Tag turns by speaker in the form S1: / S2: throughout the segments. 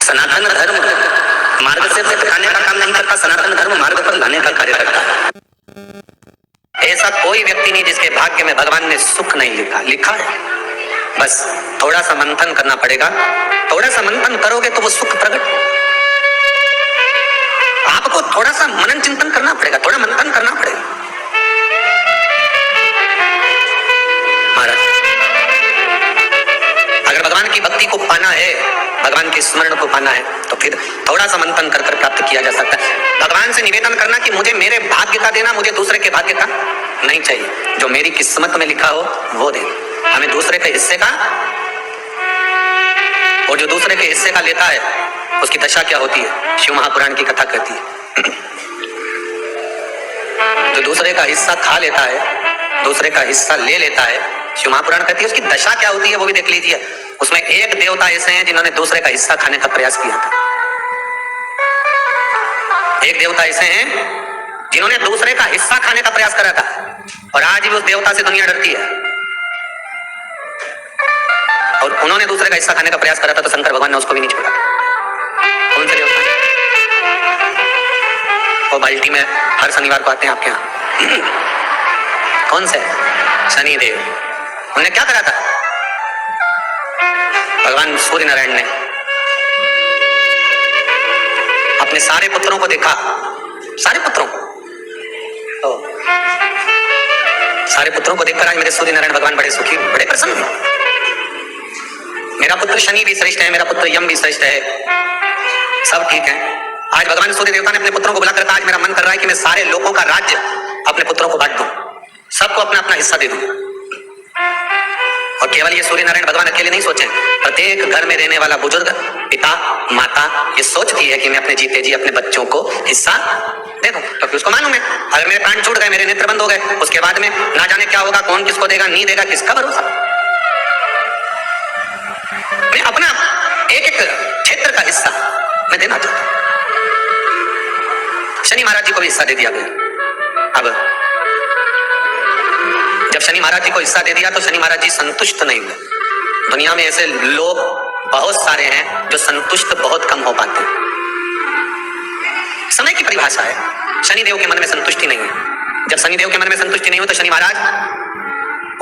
S1: सनातन धर्म मार्ग से भटकाने का काम नहीं करता, सनातन धर्म मार्ग पर लाने का कार्य करता है। ऐसा कोई व्यक्ति नहीं जिसके भाग्य में भगवान ने सुख नहीं लिखा, लिखा है, बस थोड़ा सा मंथन करना पड़ेगा। थोड़ा सा मंथन करोगे तो वो सुख प्रकट, आपको थोड़ा सा मनन चिंतन करना पड़ेगा, थोड़ा मंथन करना पड़ेगा। महाराज, अगर भगवान की भक्ति को पाना है, भगवान के स्मरण को पाना है, तो फिर थोड़ा सा मंथन कर प्राप्त किया जा सकता है। भगवान से निवेदन करना कि मुझे मेरे भाग्य का देना, मुझे दूसरे के भाग्य का नहीं चाहिए, जो मेरी किस्मत में लिखा हो वो देना। हमें दूसरे के हिस्से का, और जो दूसरे के हिस्से का लेता है उसकी दशा क्या होती है, शिव महापुराण की कथा कहती है। जो दूसरे का हिस्सा खा लेता है, दूसरे का हिस्सा ले लेता है, शिव महापुराण कहती है उसकी दशा क्या होती है वो भी देख लीजिए। उसमें एक देवता ऐसे हैं जिन्होंने दूसरे का हिस्सा खाने का प्रयास किया था। एक देवता ऐसे हैं जिन्होंने दूसरे का हिस्सा खाने का प्रयास करा था, और आज भी उस देवता से दुनिया डरती है। और उन्होंने दूसरे का हिस्सा खाने का प्रयास करा था तो शंकर भगवान ने उसको भी नहीं छोड़ा। कौन से देवता? वो बाल्टी में हर शनिवार को आते हैं आपके यहाँ। कौन से? शनि देव। उन्होंने क्या करा था? भगवान सूर्य नारायण ने अपने सारे पुत्रों को देखा, सारे पुत्रों तो सारे पुत्रों को देखकर आज मेरे सूर्य नारायण भगवान बड़े सुखी, बड़े प्रसन्न हैं। मेरा पुत्र शनि भी श्रेष्ठ है, मेरा पुत्र यम भी श्रेष्ठ है, सब ठीक है। आज भगवान सूर्य देवता ने अपने पुत्रों को बुलाकर कहा, आज मेरा मन कर रहा है कि मैं सारे लोगों का राज्य अपने पुत्रों को बांट दूं, सबको अपना अपना हिस्सा दे दूं। और केवल ये सूर्य नारायण भगवान अकेले नहीं सोचे, प्रत्येक घर में रहने वाला बुजुर्ग, पिता, माता ये सोचती है कि मैं अपने जीते जी अपने बच्चों को हिस्सा दे दूं, क्योंकि उसको मालूम है अगर मेरे प्राण छूट गए, मेरे नेत्र बंद हो गए, उसके बाद में ना जाने क्या होगा, कौन किसको देगा, नहीं देगा, किसका भरोसा। मैं अपना एक एक क्षेत्र का हिस्सा मैं देना चाहता हूं। शनि महाराज जी को भी हिस्सा दे दिया गया। अब जब शनि महाराज जी को हिस्सा दे दिया तो शनि महाराज जी संतुष्ट नहीं हुए। दुनिया में ऐसे लोग बहुत सारे हैं जो संतुष्ट बहुत कम हो पाते हैं। समय की परिभाषा है, शनिदेव के मन में संतुष्टि नहीं है। जब शनिदेव के मन में संतुष्टि नहीं हो तो शनि महाराज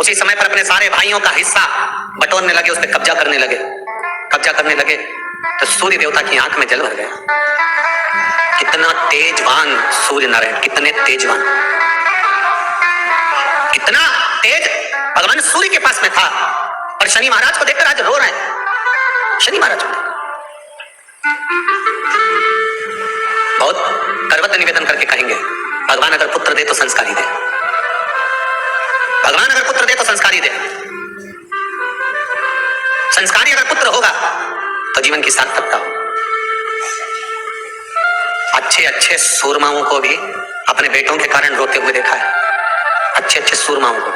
S1: उसी समय पर अपने सारे भाइयों का हिस्सा बटोरने लगे, उस पर कब्जा करने लगे। कब्जा करने लगे तो सूर्य देवता की आंख में जल भर गया। कितना तेजवान सूर्य नारायण, कितने तेजवान, कितना तेज भगवान सूर्य के पास में था। और शनि महाराज को देखकर आज रो रहे हैं। शनि महाराज को बहुत करवत निवेदन करके कहेंगे, भगवान अगर पुत्र दे तो संस्कारी दे, भगवान अगर पुत्र दे तो संस्कारी दे। संस्कारी अगर पुत्र होगा तो जीवन की सार्थकता हो। अच्छे अच्छे सूरमाओं को भी अपने बेटों के कारण रोते हुए देखा है। अच्छे अच्छे सूरमाओं को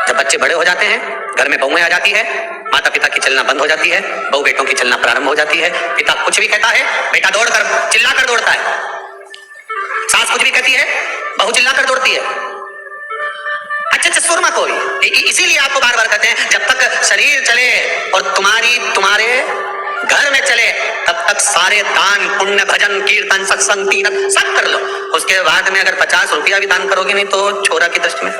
S1: जब बच्चे बड़े हो जाते हैं, घर में बहुएं आ जाती है, माता पिता की चलना बंद हो जाती है, बहू बेटों की चलना प्रारंभ हो जाती है। पिता कुछ भी कहता है, बेटा दौड़कर चिल्लाकर दौड़ता है। सास कुछ भी कहती है, बहू चिल्लाकर दौड़ती है। अच्छे अच्छे सूरमा को भी इसीलिए आपको बार बार कहते हैं, जब तक शरीर चले और तुम्हारे घर में चले तब तक सारे दान पुण्य भजन कीर्तन सत्संग तीरथ सब कर लो। उसके बाद में अगर 50 रुपया भी दान करोगे नहीं तो छोरा की दृष्टि में